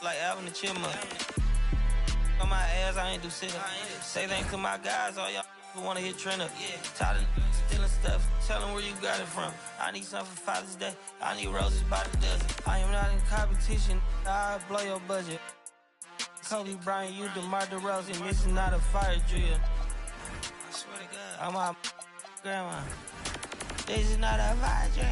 like Alvin the Chipmunk. On my ass, I ain't do shit. Say thanks to my guys, all y'all who wanna hit trend up. Tired of stealing stuff, tell them where you got it from. I need something for Father's Day, I need roses by the dozen. I am not in competition, I'll blow your budget. Kobe Bryant, you DeMar DeRozan, missing out a fire drill. I swear to God, I'm my grandma. This is not a fire drill.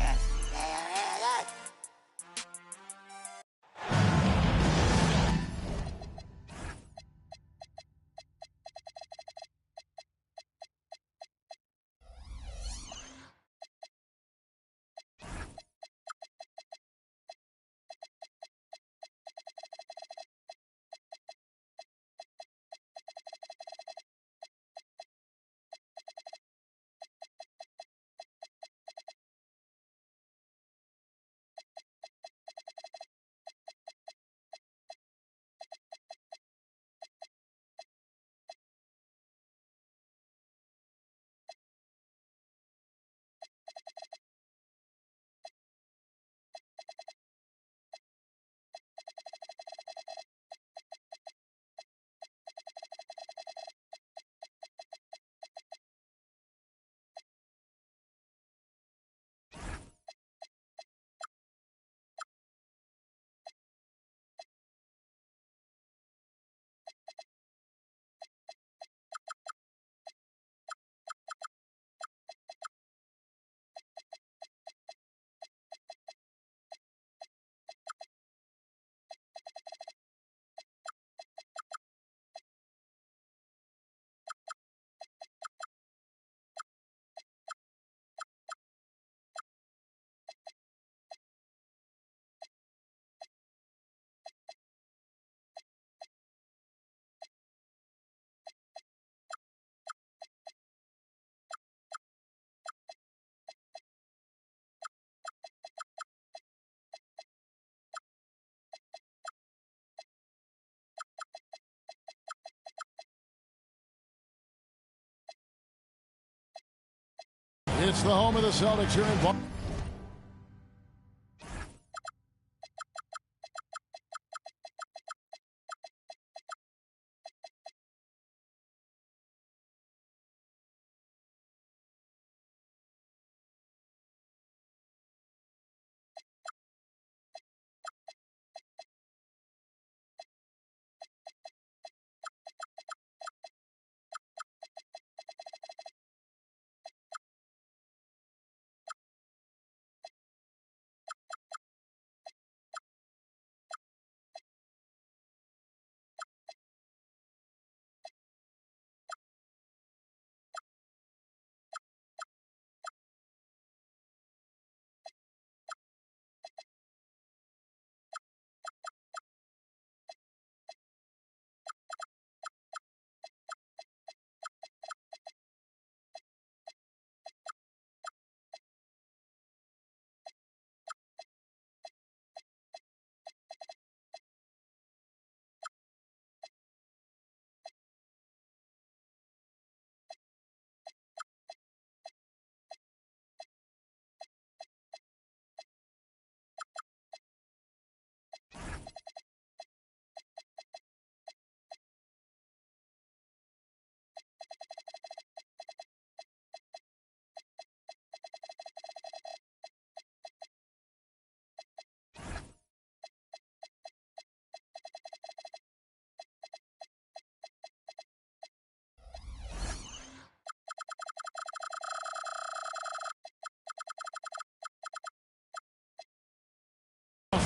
It's the home of the Celtics here in Boston.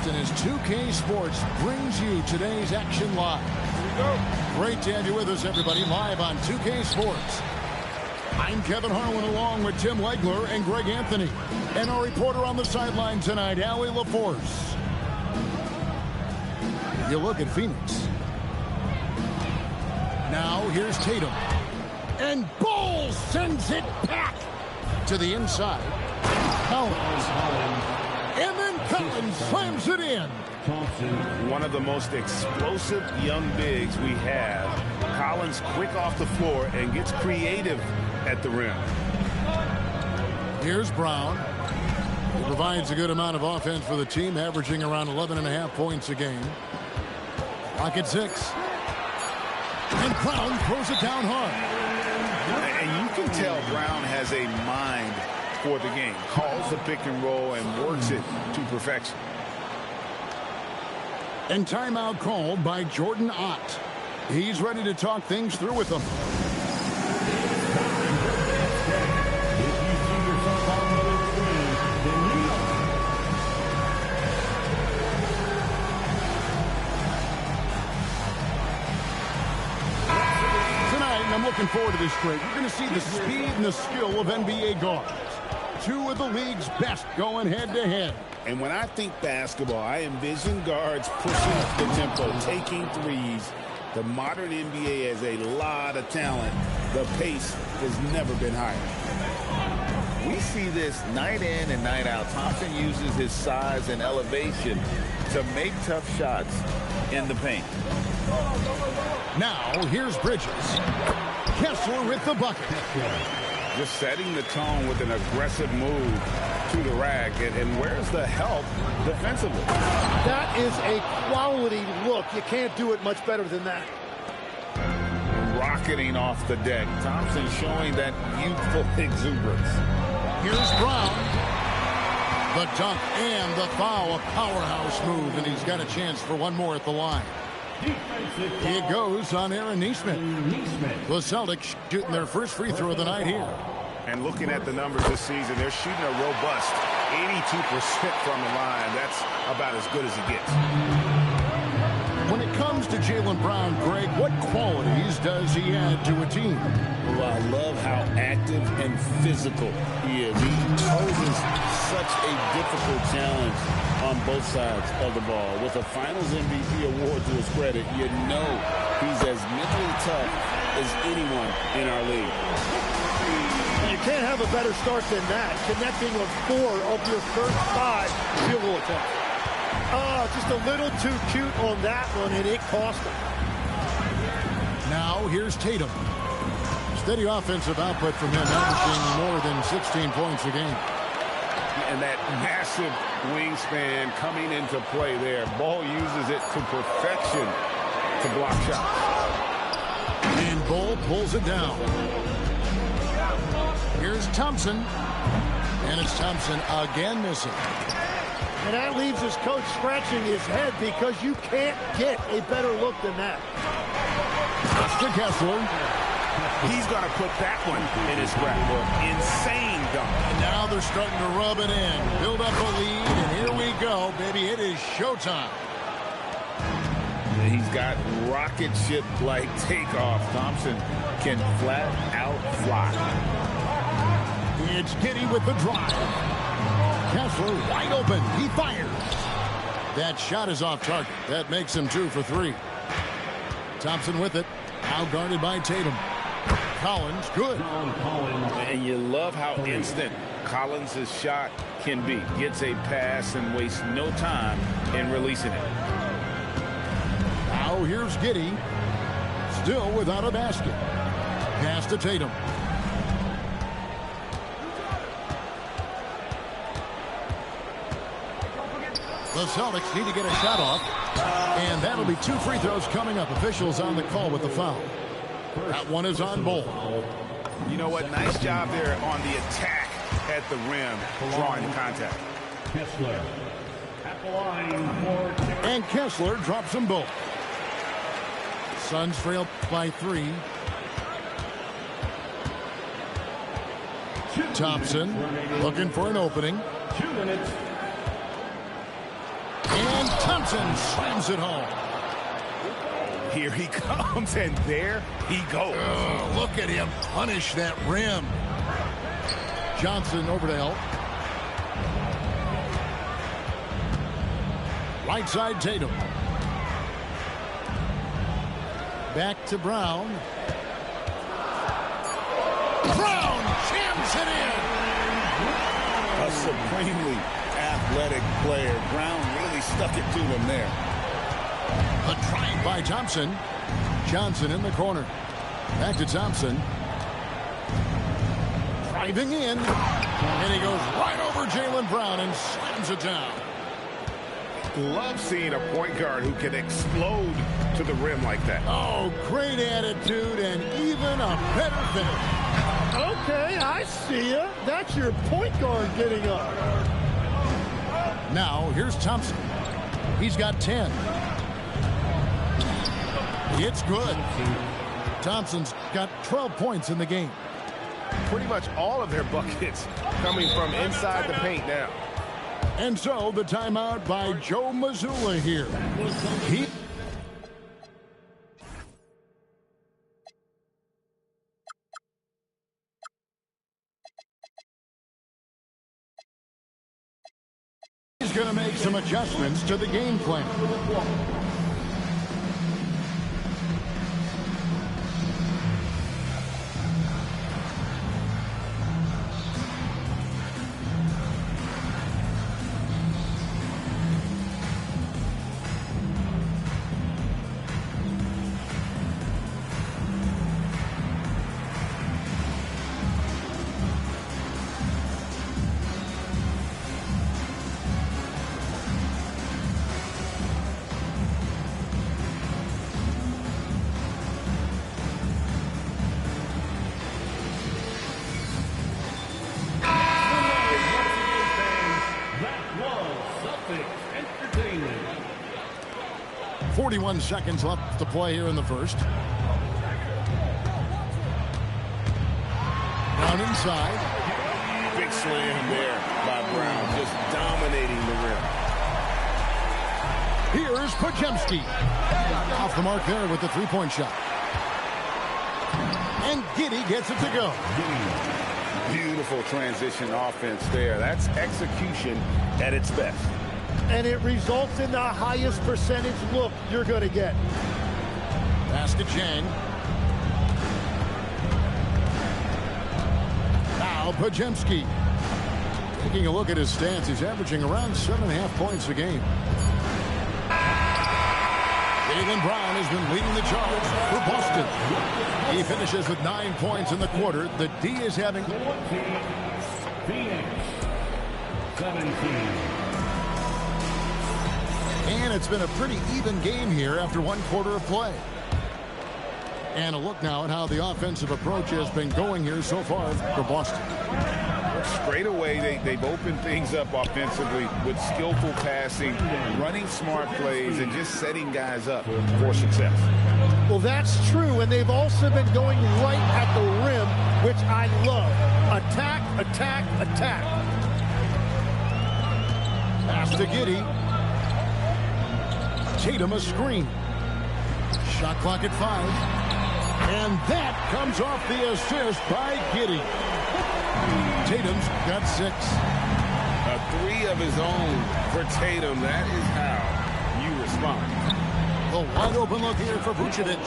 As 2K Sports brings you today's action live. Here we go. Great to have you with us, everybody, live on 2K Sports. I'm Kevin Harlan along with Tim Legler and Greg Anthony. And our reporter on the sideline tonight, Allie LaForce. You look at Phoenix. Now here's Tatum. And Ball sends it back to the inside. Collins. And then Collins slams it in. One of the most explosive young bigs we have. Collins quick off the floor and gets creative at the rim. Here's Brown. He provides a good amount of offense for the team, averaging around 11.5 points a game. Clock at 6. And Brown throws it down hard. And you can tell Brown has a mind for the game. Calls the pick and roll and works it to perfection. And timeout called by Jordan Ott. He's ready to talk things through with them. I'm looking forward to this trade. You're going to see the speed and the skill of NBA guards. Two of the league's best going head-to-head. And when I think basketball, I envision guards pushing up the tempo, taking threes. The modern NBA has a lot of talent. The pace has never been higher. We see this night in and night out. Thompson uses his size and elevation to make tough shots in the paint. Now, here's Bridges. Kessler with the bucket. Just setting the tone with an aggressive move to the rack. And where's the help defensively? That is a quality look. You can't do it much better than that. Rocketing off the deck. Thompson showing that youthful exuberance. Here's Brown. The dunk and the foul. A powerhouse move, and he's got a chance for one more at the line. It goes on Aaron Nesmith. The Celtics shooting their first free throw of the night here. And looking at the numbers this season, they're shooting a robust 82% from the line. That's about as good as it gets. When it comes to Jaylen Brown, Greg, what qualities does he add to a team? Well, I love how active and physical he is. He poses such a difficult challenge on both sides of the ball. With a Finals MVP award to his credit, you know he's as mentally tough as anyone in our league. You can't have a better start than that. Connecting on 4 of your first 5 field goal attempts. Just a little too cute on that one, and it cost him. Now, here's Tatum. Steady offensive output from him, averaging more than 16 points a game. And that massive wingspan coming into play there. Ball uses it to perfection to block shots. And Ball pulls it down. Here's Thompson. And it's Thompson again missing. And that leaves his coach scratching his head because you can't get a better look than that. To Kessler. He's going to put that one in his scrapbook. Insane dunk. And now they're starting to rub it in. Build up a lead, and here we go, baby. It is showtime. He's got rocket ship-like takeoff. Thompson can flat out fly. It's Giddey with the drive. Kessler wide open. He fires. That shot is off target. That makes him 2 for 3. Thompson with it. Now guarded by Tatum. Collins, good. And you love how instant Collins' shot can be. Gets a pass and wastes no time in releasing it. Now here's Giddey. Still without a basket. Pass to Tatum. The Celtics need to get a shot off. And that'll be 2 free throws coming up. Officials on the call with the foul. That one is on Ball. You know what? Nice job there on the attack at the rim, drawing the contact. Kessler at the line for... And Kessler drops them both. Suns trail by 3. Thompson looking for an opening. 2 minutes. And Thompson slams it home. Here he comes, and there he goes. Oh, look at him punish that rim. Johnson over to help. Right side Tatum. Back to Brown. Brown jams it in. A supremely athletic player. Brown really stuck it to him there. A drive by Thompson. Johnson in the corner. Back to Thompson. Driving in. And he goes right over Jaylen Brown and slams it down. love seeing a point guard who can explode to the rim like that. Oh, great attitude and even a better finish. Okay, I see ya. That's your point guard getting up. Now, here's Thompson. He's got 10. It's good. Thompson's got 12 points in the game. Pretty much all of their buckets coming from inside the paint now. And so the timeout by Joe Mazzulla here. He's going to make some adjustments to the game plan. Entertainment. 41 seconds left to play here in the first. Down inside. Big slam there by Brown, just dominating the rim. Here's Podziemski. Off the mark there with the three-point shot. And Giddey gets it to go. Beautiful transition offense there. That's execution at its best. And it results in the highest percentage look you're going to get. Pass to Chang. Now Podziemski. Taking a look at his stats, he's averaging around 7.5 points a game. Jaylen Brown has been leading the charge for Boston. He finishes with 9 points in the quarter. The D is having 14. Phoenix. 17. And it's been a pretty even game here after one quarter of play. And a look now at how the offensive approach has been going here so far for Boston. Straight away, they've opened things up offensively with skillful passing, running smart plays, and just setting guys up for success. Well, that's true, and they've also been going right at the rim, which I love. Attack, attack, attack. Pass to Giddey. Tatum a screen. Shot clock at 5. And that comes off the assist by Giddey. Tatum's got 6. A 3 of his own for Tatum. That is how you respond. The wide open look here for Vucevic.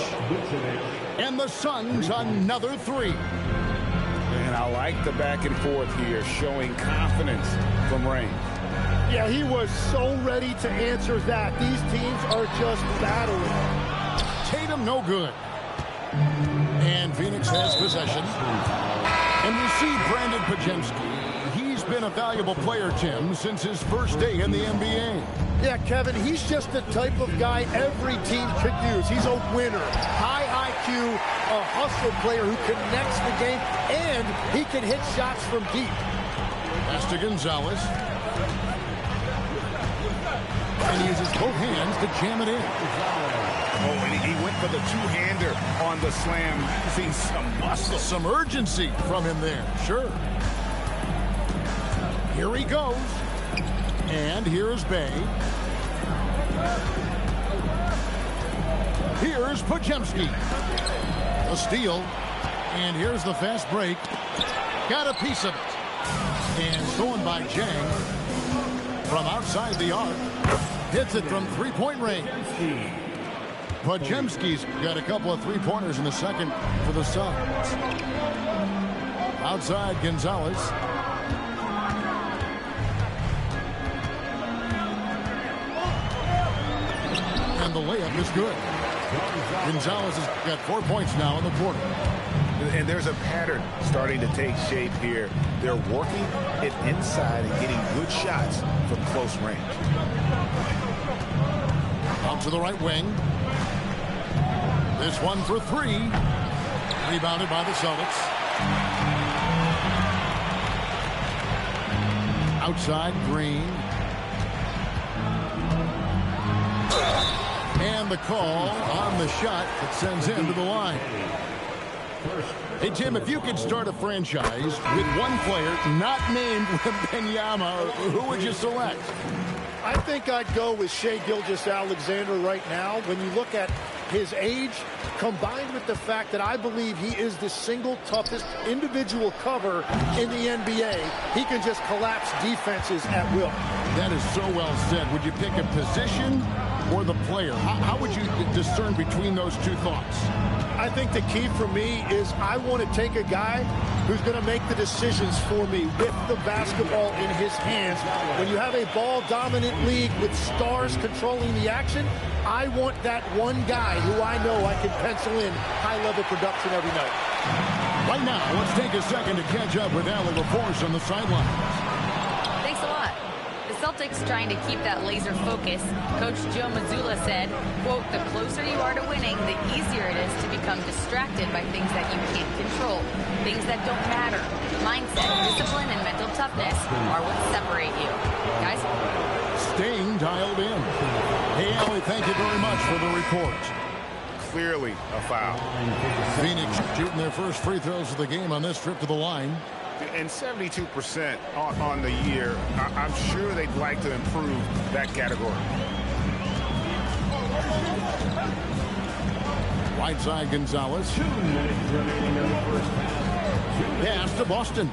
And the Suns another 3. And I like the back and forth here, showing confidence from range. Yeah, he was so ready to answer that. These teams are just battling. Tatum no good. And Phoenix has possession. And we see Brandon Podziemski. He's been a valuable player, Tim, since his first day in the NBA. Yeah, Kevin, he's just the type of guy every team could use. He's a winner. High IQ, a hustle player who connects the game, and he can hit shots from deep. Pass to Gonzalez. And he uses both hands to jam it in. Oh, and he went for the two-hander on the slam, using some muscle. Some urgency from him there, sure. Here he goes. And here's Bay. Here's Podziemski. A steal. And here's the fast break. Got a piece of it. And stolen by Jang. From outside the arc. Hits it from three-point range. Podziemski's got a couple of three-pointers in the second for the Suns. Outside Gonzalez. And the layup is good. Gonzalez has got 4 points now in the quarter. And there's a pattern starting to take shape here. They're working it inside and getting good shots from close range. Out to the right wing. This one for three. Rebounded by the Celtics. Outside, Green. And the call on the shot that sends him to the line. Hey, Tim, if you could start a franchise with one player not named Wembanyama, who would you select? I think I'd go with Shai Gilgeous-Alexander right now. When you look at his age, combined with the fact that I believe he is the single toughest individual cover in the NBA, he can just collapse defenses at will. That is so well said. Would you pick a position or the player? How would you discern between those two thoughts? I think the key for me is I want to take a guy who's going to make the decisions for me with the basketball in his hands. When you have a ball-dominant league with stars controlling the action, I want that one guy who I know I can pencil in high-level production every night. Right now, let's take a second to catch up with Allie LaForce on the sideline. Thanks a lot. The Celtics trying to keep that laser focus. Coach Joe Mazzulla said, quote, "The closer you are to winning, the easier it is to become distracted by things that you can't control, things that don't matter. Mindset, discipline, and mental toughness are what separate you." Guys? Staying dialed in. Hey, Allie, thank you very much for the report. Clearly a foul. Phoenix shooting their first free throws of the game on this trip to the line. And 72% on the year. I'm sure they'd like to improve that category. Right side, Gonzalez. 2 minutes remaining in the first half. Pass to Boston.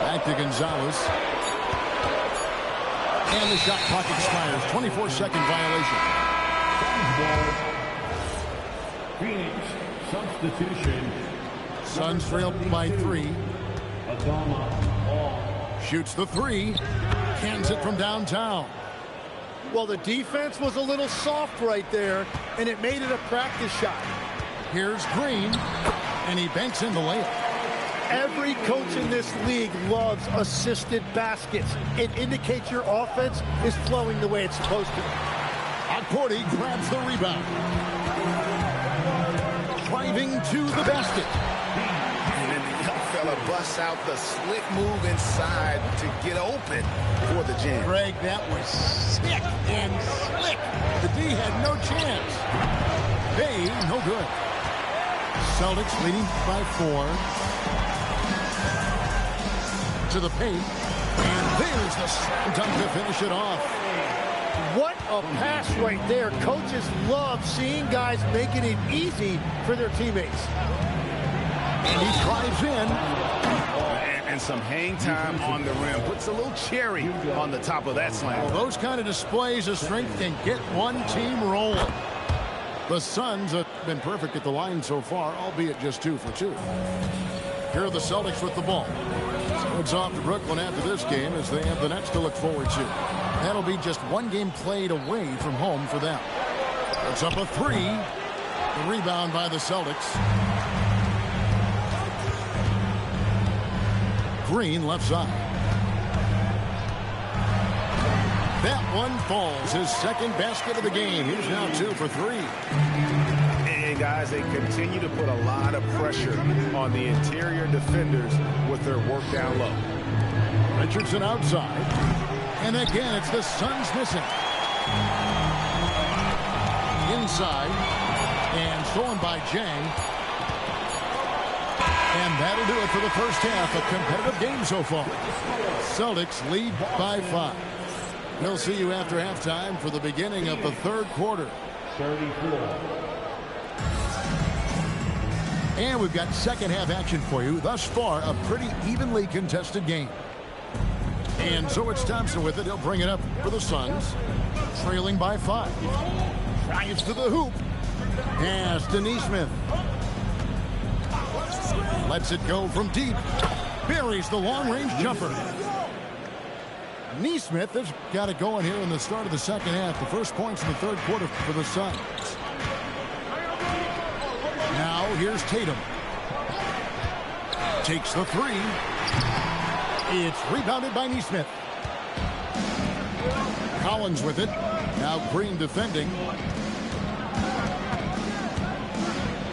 Back to Gonzalez. And the shot clock expires. 24-second violation. Phoenix substitution. Suns trail by 3. Shoots the 3. Cans it from downtown. Well, the defense was a little soft right there, and it made it a practice shot. Here's Green, and he banks in the layup. Every coach in this league loves assisted baskets. It indicates your offense is flowing the way it's supposed to. Cordy grabs the rebound. Driving to the basket. And then the young fella busts out the slick move inside to get open for the jam. Greg, that was sick and slick. The D had no chance. Hey, no good. Celtics leading by 4. To the paint. And there's the slam dunk to finish it off. What a pass right there. Coaches love seeing guys making it easy for their teammates. And he drives in. And some hang time on the rim. Puts a little cherry on the top of that slam. Well, those kind of displays of strength can get one team rolling. The Suns have been perfect at the line so far, albeit just 2 for 2. Here are the Celtics with the ball. So it's off to Brooklyn after this game as they have the Nets to look forward to. That'll be just one game played away from home for them. It's up a 3. The rebound by the Celtics. Green left side. That one falls. His second basket of the game. He's now 2 for 3. And guys, they continue to put a lot of pressure on the interior defenders with their work down low. Richardson outside. And again, it's the Suns missing. Inside. And stolen by Jang. And that'll do it for the first half. A competitive game so far. Celtics lead by 5. We'll see you after halftime for the beginning of the third quarter. 34. And we've got second half action for you. Thus far, a pretty evenly contested game. And so it's Thompson with it. He'll bring it up for the Suns. Trailing by 5. Drives to the hoop. Pass to Nesmith. Lets it go from deep. Buries the long-range jumper. Nesmith has got it going here in the start of the second half. The first points in the third quarter for the Suns. Now here's Tatum. Takes the 3. It's rebounded by Nesmith. Collins with it. Now Green defending.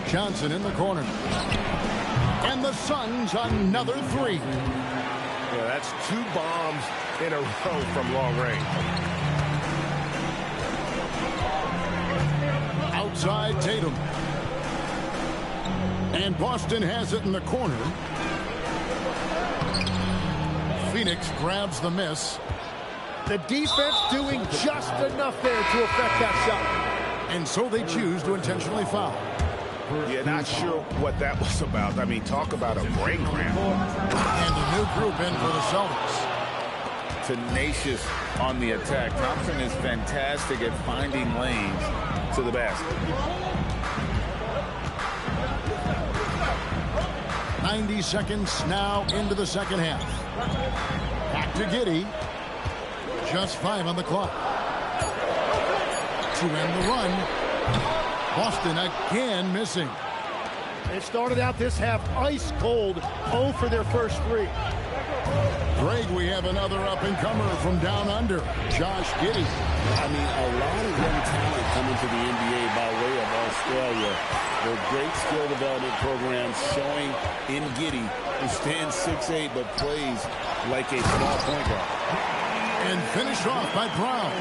Johnson in the corner. And the Suns another three. Yeah, that's 2 bombs in a row from long range. Outside Tatum. And Boston has it in the corner. Phoenix grabs the miss. The defense doing just enough there to affect that shot. And so they choose to intentionally foul. Yeah, not sure what that was about. I mean, talk about a brain cramp. And a new group in for the Celtics. Tenacious on the attack. Thompson is fantastic at finding lanes to the basket. 90 seconds now into the second half. Back to Giddey. Just 5 on the clock. To end the run. Boston again missing. They started out this half ice cold. 0 for their first 3. Greg, we have another up-and-comer from down under, Josh Giddey. I mean, a lot of young talent coming to the NBA by way of Australia. The great skill development programs showing in Giddey, who stands 6'8", but plays like a small point guard. And finished off by Brown.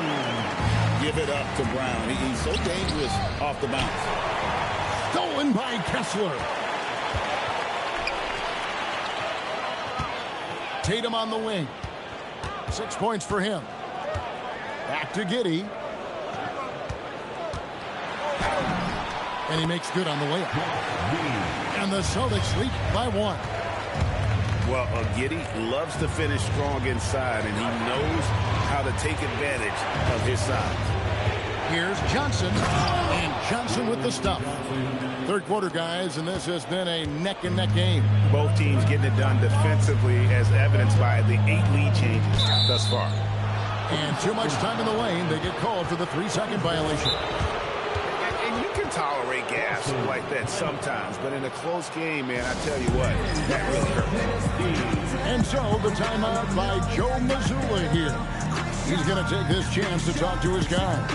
Give it up to Brown. He's so dangerous off the bounce. Stolen by Kessler. Tatum on the wing. 6 points for him. Back to Giddey. And he makes good on the layup. And the Celtics lead by 1. Well, Giddey loves to finish strong inside, and he knows how to take advantage of his size. Here's Johnson. And Johnson with the stuff. Third quarter, guys, and this has been a neck-and-neck game. Both teams getting it done defensively, as evidenced by the 8 lead changes thus far. And too much time in the lane. They get called for the 3-second violation. And you can tolerate gas like that sometimes, but in a close game, man, I tell you what, that really hurts. And so the timeout by Joe Mazzulla here. He's going to take this chance to talk to his guys.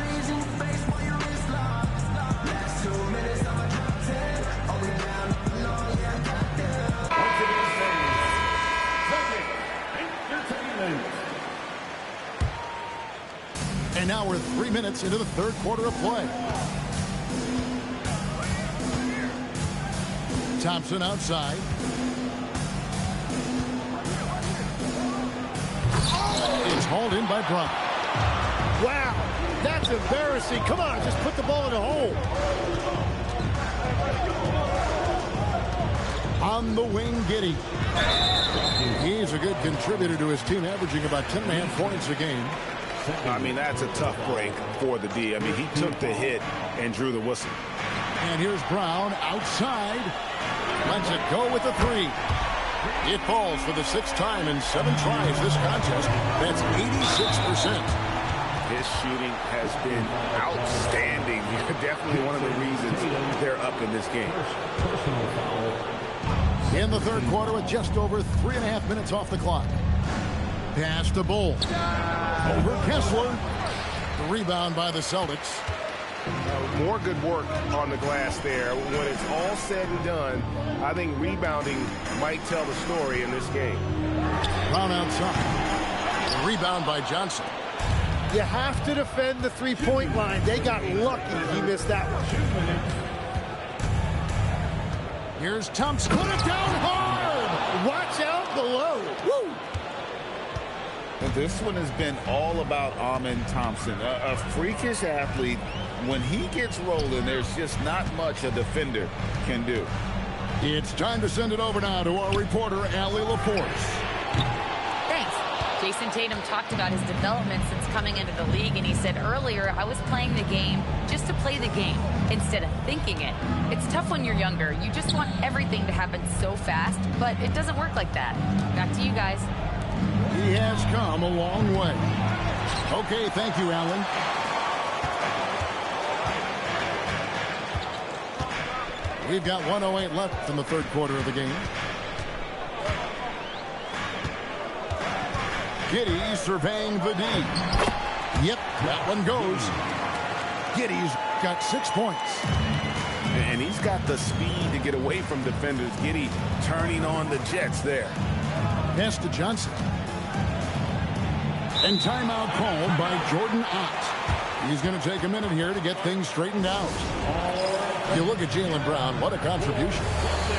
And now we're 3 minutes into the third quarter of play. Thompson outside. It's hauled in by Brown. Wow, that's embarrassing. Come on, just put the ball in the hole. On the wing, Giddey. He's a good contributor to his team, averaging about 10.5 points a game. I mean, that's a tough break for the D. I mean, he took the hit and drew the whistle. And here's Brown outside. Lets it go with the 3. It falls for the 6th time in 7 tries this contest. That's 86%. His shooting has been outstanding. Definitely one of the reasons they're up in this game. In the third quarter with just over 3.5 minutes off the clock. Pass to Bull. Over Kessler. The rebound by the Celtics. More good work on the glass there. When it's all said and done, I think rebounding might tell the story in this game. Brown outside. Rebound by Johnson. You have to defend the three-point line. They got lucky he missed that one. Here's Thompson. Put it down hard. Watch out below. Woo. And this one has been all about Amen Thompson, a freakish athlete. When he gets rolling, there's just not much a defender can do. It's time to send it over now to our reporter, Allie LaForce. Thanks. Jason Tatum talked about his development since coming into the league, and he said earlier, I was playing the game just to play the game instead of thinking it. It's tough when you're younger. You just want everything to happen so fast, but it doesn't work like that. Back to you guys. He has come a long way. Okay, thank you, Alan. We've got 1:08 left in the third quarter of the game. Giddey surveying the D. Yep, that one goes. Giddey's got 6 points. And he's got the speed to get away from defenders. Giddey turning on the Jets there. Pass to Johnson. And timeout called by Jordan Ott. He's going to take a minute here to get things straightened out. You look at Jaylen Brown, what a contribution.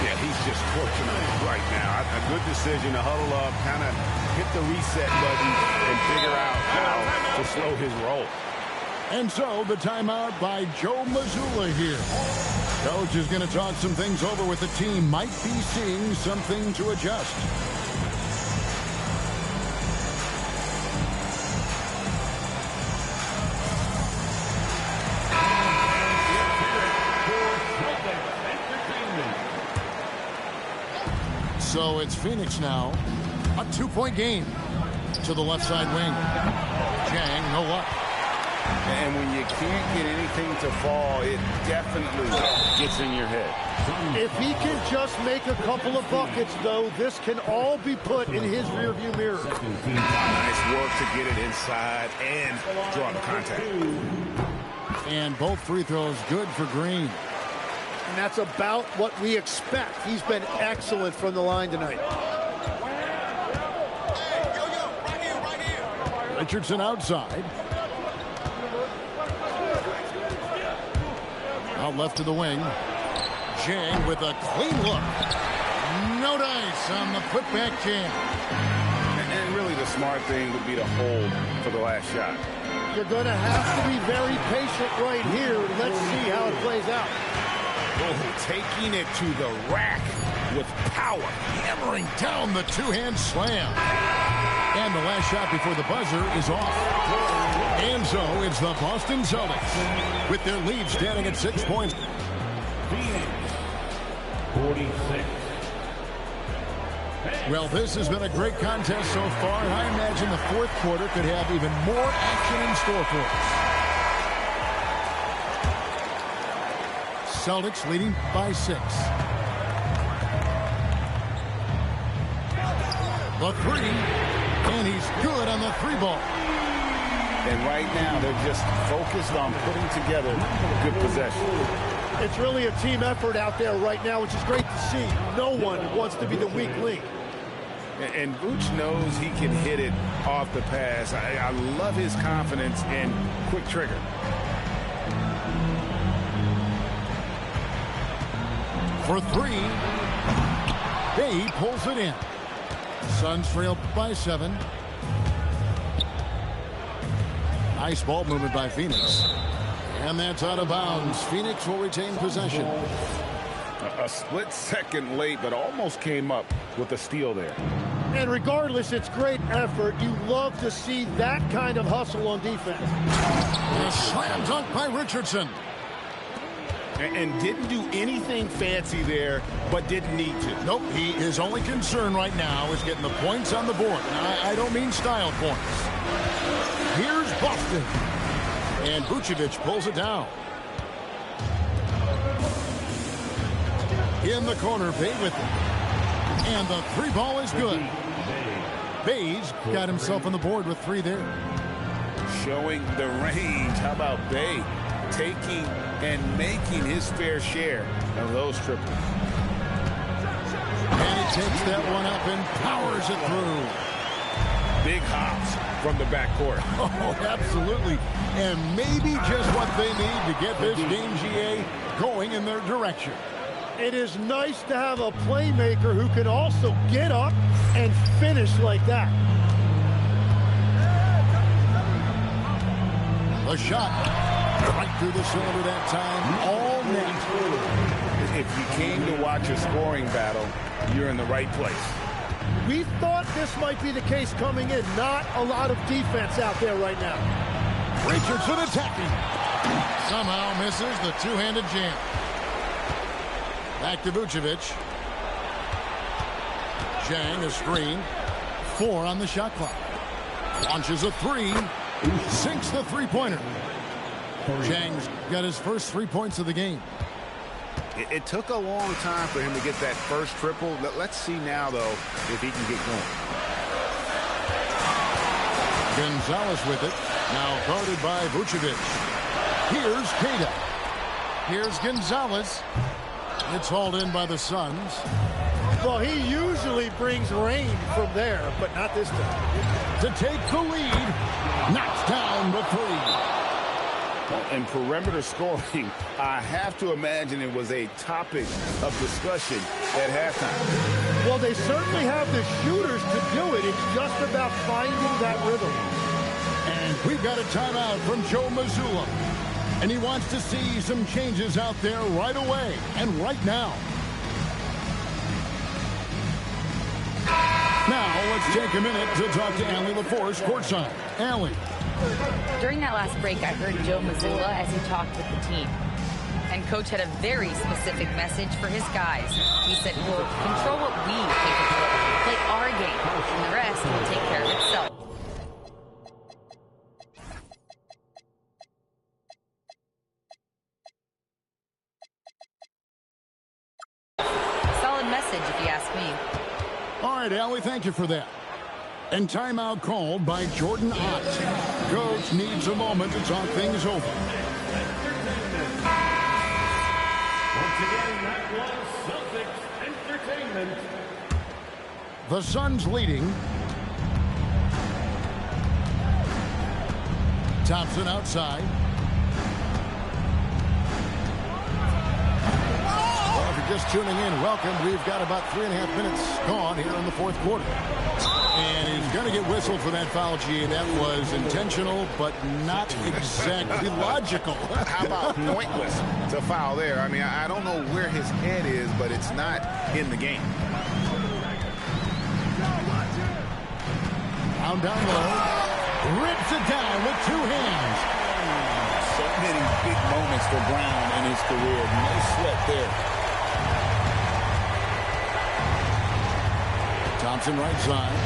Yeah, he's just torching it right now. A good decision to huddle up, kind of hit the reset button and figure out how to slow his roll. And so the timeout by Joe Mazzulla here. Coach is going to talk some things over with the team. Might be seeing something to adjust. So it's Phoenix now. A 2-point game to the left side wing. Jang, no luck. And when you can't get anything to fall, it definitely gets in your head. If he can just make a couple of buckets, though, this can all be put in his rearview mirror. Nice work to get it inside and draw the contact. And both free throws good for Green. And that's about what we expect. He's been excellent from the line tonight. Richardson outside. Out left to the wing. Jang with a clean look. No dice on the putback jam. And really the smart thing would be to hold for the last shot. You're going to have to be very patient right here. Let's see how it plays out. Oh, taking it to the rack with power. Hammering down the two-hand slam. And the last shot before the buzzer is off. And so it's the Boston Celtics with their lead standing at 6 points. Phoenix, 46. Well, this has been a great contest so far, and I imagine the fourth quarter could have even more action in store for us. Celtics leading by 6. The three, and he's good on the three ball. And right now, they're just focused on putting together good possession. It's really a team effort out there right now, which is great to see. No one wants to be the weak link. And Vooch knows he can hit it off the pass. I love his confidence and quick trigger. For three, Bay pulls it in. Suns trail by 7. Nice ball movement by Phoenix. And that's out of bounds. Phoenix will retain possession. A split second late, but almost came up with a steal there. And regardless, it's great effort. You love to see that kind of hustle on defense. A slam dunk by Richardson. And didn't do anything fancy there, but didn't need to. Nope, his only concern right now is getting the points on the board. And I don't mean style points. Here's Boston. And Vucevic pulls it down. In the corner, Bay with it. And the three ball is good. Bay's got himself on the board with 3 there. Showing the range. How about Bay taking and making his fair share of those triples? And he takes that one up and powers it through. Big hops from the backcourt. Oh, absolutely. And maybe just what they need to get this game, GA, going in their direction. It is nice to have a playmaker who can also get up and finish like that. A shot right through the cylinder that time. All net. If you came to watch a scoring battle, you're in the right place. We thought this might be the case coming in. Not a lot of defense out there right now. Richardson attacking. Somehow misses the two-handed jam. Back to Vucevic. Jang a screen. 4 on the shot clock. Launches a 3. Sinks the three-pointer. Jang's got his first 3 points of the game. It took a long time for him to get that first triple. Let's see now, though, if he can get going. Gonzalez with it. Now guarded by Vucevic. Here's Queta. Here's Gonzalez. It's hauled in by the Suns. Well, he usually brings rain from there, but not this time. To take the lead. Knocks down the three. And perimeter scoring, I have to imagine it was a topic of discussion at halftime. Well, they certainly have the shooters to do it. It's just about finding that rhythm. And we've got a timeout from Joe Mazzulla. And he wants to see some changes out there right away and right now. Now, let's take a minute to talk to Allie LaForce courtside. Allie. During that last break, I heard Joe Mazzulla as he talked with the team. And Coach had a very specific message for his guys. He said, quote, control what we can control. Play our game, and the rest will take care of itself. Solid message, if you ask me. All right, Allie, thank you for that. And timeout called by Jordan Ott. Coach needs a moment to talk things over. Once again, that was Celtics Entertainment. The Suns leading. Thompson outside. Well, if you're just tuning in, welcome. We've got about 3.5 minutes gone here in the fourth quarter. And he's going to get whistled for that foul, G. That was intentional, but not exactly logical. How about pointless to foul there? I mean, I don't know where his head is, but it's not in the game. Down low. Rips it down with two hands. So many big moments for Brown in his career. No sweat there. Thompson right side.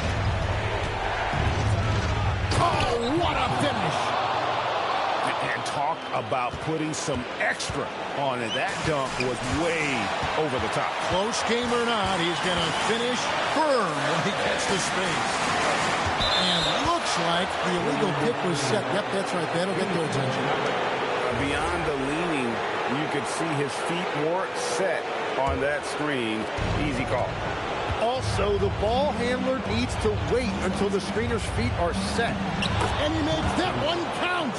Oh, what a finish. And talk about putting some extra on it. That dunk was way over the top. Close game or not, he's going to finish firm when he gets to space. And looks like the illegal kick was set. Yep, that's right. That'll get their attention. Beyond the leaning, you could see his feet more set on that screen. Easy call. Also, the ball handler needs to wait until the screener's feet are set. And he makes that one count.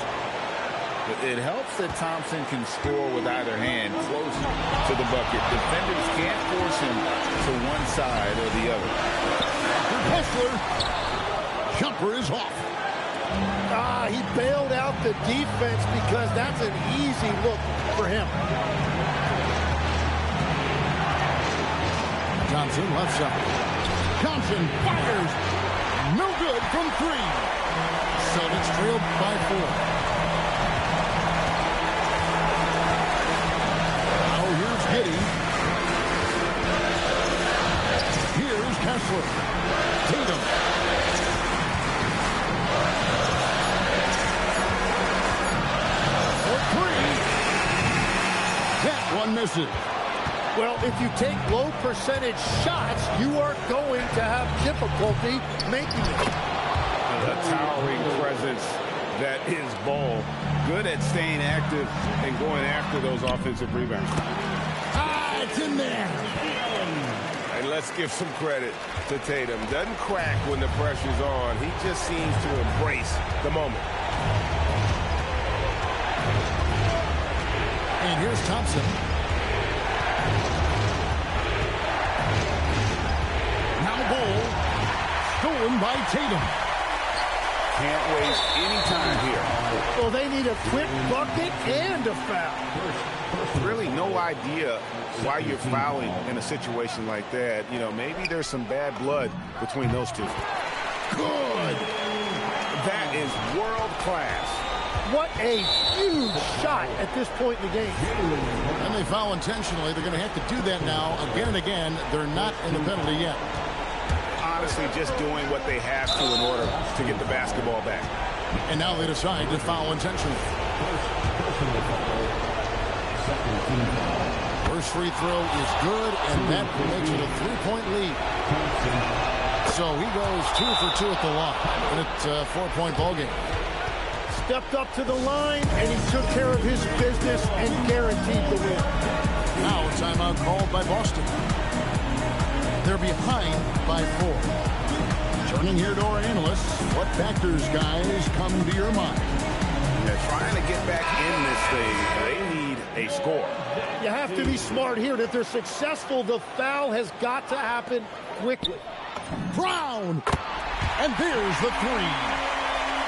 It helps that Thompson can score with either hand close to the bucket. Defenders can't force him to one side or the other. Kessler. Jumper is off. He bailed out the defense because that's an easy look for him. Thompson left side. Thompson fires. No good from three. Celtics trailed by 4. Now here's Giddey. Here's Kessler. Tatum. For 3. That one misses. Well, if you take low percentage shots, you are going to have difficulty making it. A towering presence that is Ball. Good at staying active and going after those offensive rebounds. It's in there. And let's give some credit to Tatum. Doesn't crack when the pressure's on. He just seems to embrace the moment. And here's Thompson. Ball stolen by Tatum. Can't waste any time here. Well, they need a quick bucket and a foul. Really no idea why you're fouling in a situation like that. You know, maybe there's some bad blood between those two. Good. That is world class. What a huge shot at this point in the game. And they foul intentionally. They're going to have to do that now again and again. They're not in the penalty yet. Honestly, just doing what they have to in order to get the basketball back. And now they decide to foul intentionally. First free throw is good, and that makes it a 3-point lead. So he goes 2 for 2 at the line, and it's a 4-point ball game. stepped up to the line, and he took care of his business and guaranteed the win. Now a timeout called by Boston. They're behind by 4. Turning here to our analysts, what factors, guys, come to your mind? They're trying to get back in this thing. They need a score. You have to be smart here. If they're successful, the foul has got to happen quickly. Brown! And there's the 3.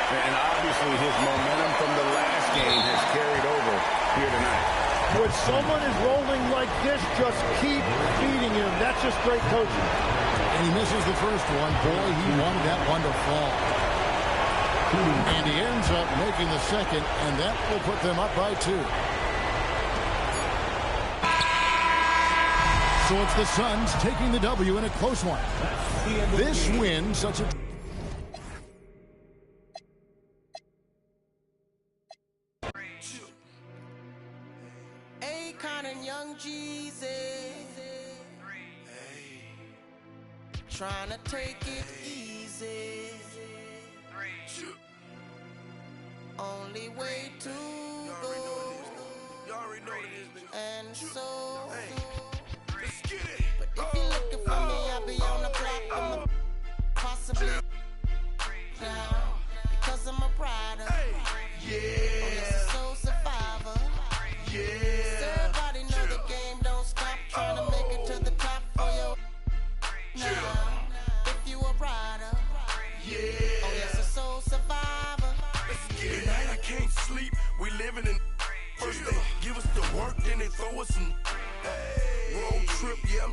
And obviously his momentum from the last game has carried over here tonight. When someone is rolling like this, just keep feeding him. That's just great coaching. And he misses the first one. Boy, he wanted that one to fall. And he ends up making the second, and that will put them up by 2. So it's the Suns taking the W in a close one. This win, such a... Akon and Young Jeezy, trying to take it easy. Only way to go, and so. But if you're looking for me, I'll be on the block, possibly down, because I'm a rider. Yeah. Oh, yes, a soul survivor. Yeah. So everybody know the game don't stop, trying to make it to the top for your now. If you a rider. Yeah. Oh, yes, a soul survivor. Tonight I can't sleep, we living in. First they give us the work, then they throw us in. Road trip, yeah.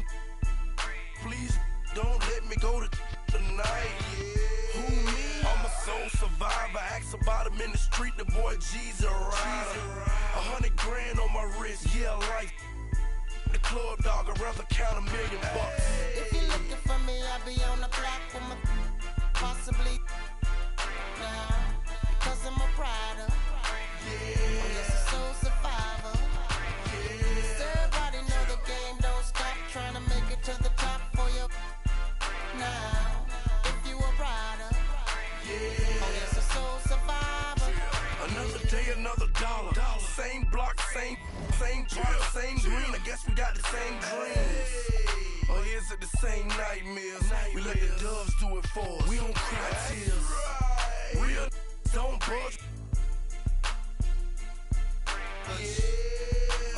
Please don't let me go to tonight. Who me? I'm a soul survivor. Ask about him in the street, the boy G's a rider. 100 grand on my wrist, yeah, life. The club dog, I'd rather count $1 million. If you're looking for me, I'll be on the block with my possibly now, because I'm a rider. Yeah. Oh, yes, a soul survivor. Yeah. So everybody know the game don't stop, trying to make it to the top for you now. If you a rider. Yeah. Oh, yes, a soul survivor. Another day, another dollar. Same block, same product, same green. I guess we got the same dreams. Or is it the same nightmares? We let the doves do it for us. We don't cry tears. Real don't budge.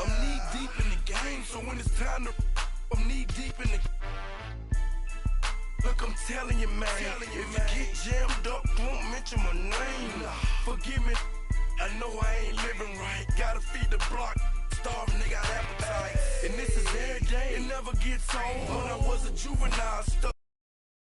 I'm knee deep in the game, so when it's time to, I'm knee deep in the. Look, I'm telling you, man. If you get jammed up, don't mention my name. Forgive me, I know I ain't living right. Gotta feed the block, starving, they got appetite. And this is every day, it never gets old. When I was a juvenile, stuck